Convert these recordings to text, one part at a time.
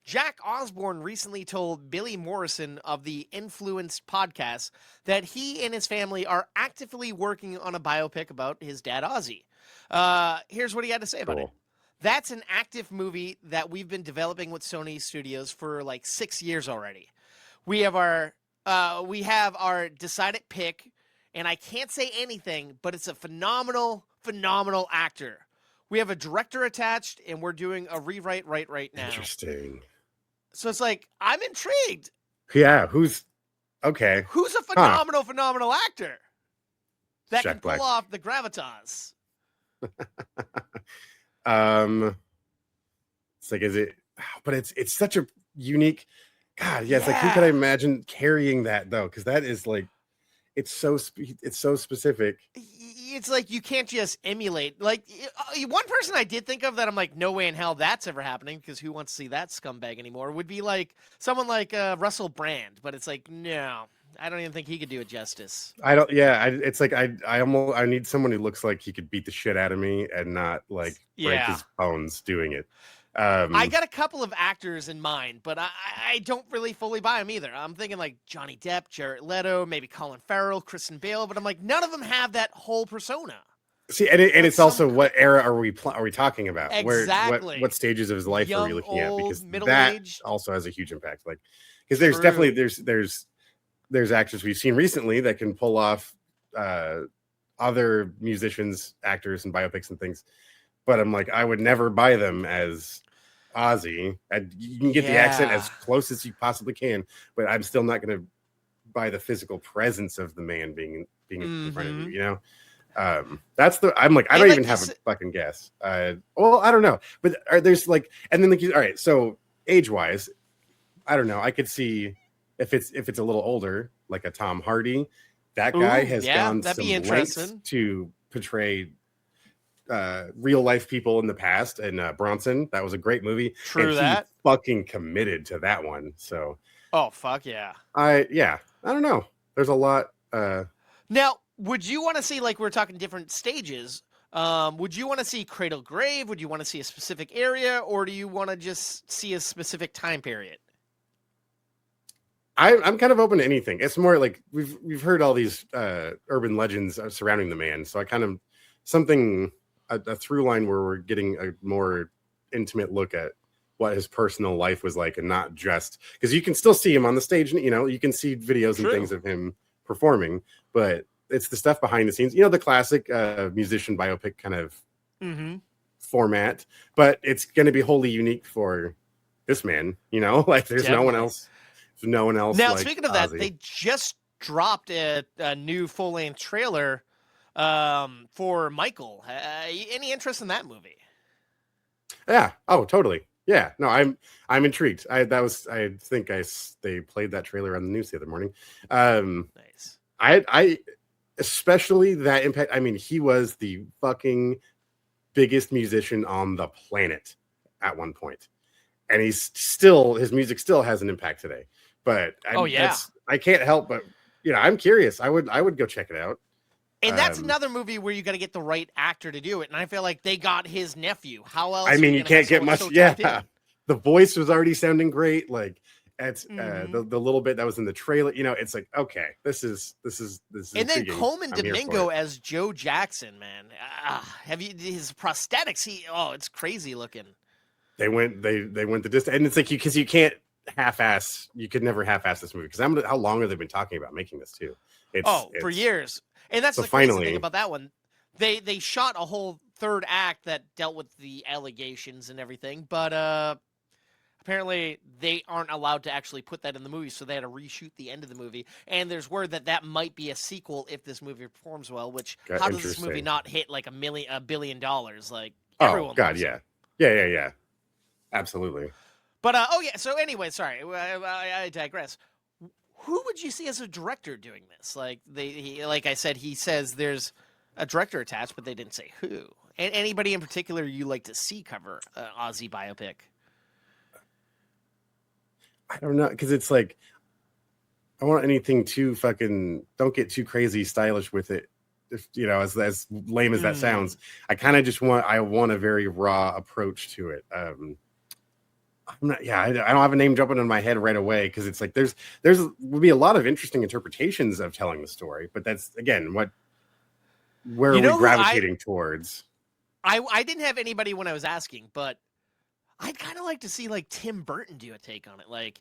Jack Osbourne recently told Billy Morrison of the Influenced podcast that he and his family are actively working on a biopic about his dad, Ozzy. Here's what he had to say about it. Cool. That's an active movie that we've been developing with Sony Studios for like 6 years already. We have our decided pick, and I can't say anything, but it's a phenomenal actor. We have a director attached, and we're doing a rewrite right now. Interesting. So it's like, I'm intrigued. Yeah, who's okay? Who's a phenomenal actor that Jack can pull Black. off the gravitas? It's like, is it? But it's such a unique. God, yeah. It's like, who could I imagine carrying that though? Because that is like, it's so specific. It's like you can't just emulate. Like one person I did think of that I'm like, no way in hell that's ever happening, because who wants to see that scumbag anymore? Would be like someone like Russell Brand, but it's like, no, I don't even think he could do it justice. I don't. Yeah, it's like I need someone who looks like he could beat the shit out of me and not like break his bones doing it. I got a couple of actors in mind, but I don't really fully buy them either. I'm thinking like Johnny Depp, Jared Leto, maybe Colin Farrell, Kristen Bale, but I'm like, none of them have that whole persona. See, and it's also what era are we talking about? Exactly. What stages of his life Young, are we looking old, at? Because that age also has a huge impact. Like, because there's definitely there's actors we've seen recently that can pull off other musicians, actors, and biopics and things. But I'm like, I would never buy them as Ozzy. You can get the accent as close as you possibly can, but I'm still not going to buy the physical presence of the man being in front of you. You know, I'm like, I don't even have a fucking guess. Well, I don't know, but there's like, and then like, all right, so age wise, I don't know. I could see if it's a little older, like a Tom Hardy. That guy has gone some lengths to portray real life people in the past, and Bronson, that was a great movie. True, and he fucking committed to that one. So fuck yeah. I don't know. There's a lot. Now, would you want to see, like, we're talking different stages? Would you want to see Cradle Grave? Would you want to see a specific area, or do you want to just see a specific time period? I'm kind of open to anything. It's more like we've heard all these urban legends surrounding the man, so I kind of a through line where we're getting a more intimate look at what his personal life was like, and not just because you can still see him on the stage, and you can see videos and things of him performing, but it's the stuff behind the scenes, the classic musician biopic kind of format, but it's going to be wholly unique for this man, like there's no one else. There's no one else. Now, like speaking of Ozzy. that, they just dropped a new full-length trailer for Michael. Any interest in that movie? Yeah. Oh, totally. Yeah. No, I'm intrigued. I think they played that trailer on the news the other morning. Nice. I especially that impact. I mean, he was the fucking biggest musician on the planet at one point, and his music still has an impact today. But I can't help but I'm curious. I would go check it out. And that's another movie where you got to get the right actor to do it. And I feel like they got his nephew. How else? I mean, you can't get much. The voice was already sounding great. Like it's the little bit that was in the trailer. It's like, okay, this is. And then Coleman Domingo as Joe Jackson, man. Have you his prosthetics? It's crazy looking. They went the distance, and it's like because you can't half-ass. You could never half-ass this movie because how long have they been talking about making this too? For years. And that's the crazy thing about that one. They shot a whole third act that dealt with the allegations and everything, but apparently they aren't allowed to actually put that in the movie, so they had to reshoot the end of the movie. And there's word that might be a sequel if this movie performs well, which how does this movie not hit like $1 billion? Like everyone loves it. Yeah. Absolutely. But so anyway, sorry, I digress. Who would you see as a director doing this? Like like I said, he says there's a director attached, but they didn't say who. And anybody in particular you like to see cover an Ozzy biopic? I don't know, because it's like I want anything too fucking. Don't get too crazy stylish with it. If as lame as that sounds, I kind of just want a very raw approach to it. I'm not, yeah, I don't have a name jumping in my head right away because it's like there's would be a lot of interesting interpretations of telling the story, but that's again where are we gravitating towards? I didn't have anybody when I was asking, but I'd kind of like to see like Tim Burton do a take on it, like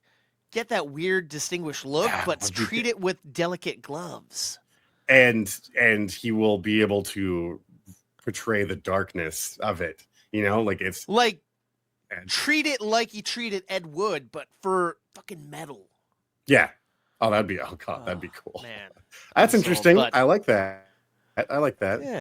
get that weird distinguished look, but treat it with delicate gloves. And he will be able to portray the darkness of it, you know, like it's like treat it like he treated Ed Wood, but for fucking metal. Yeah. Oh, that'd be that'd be cool. Man, That's interesting. I like that. I like that. Yeah.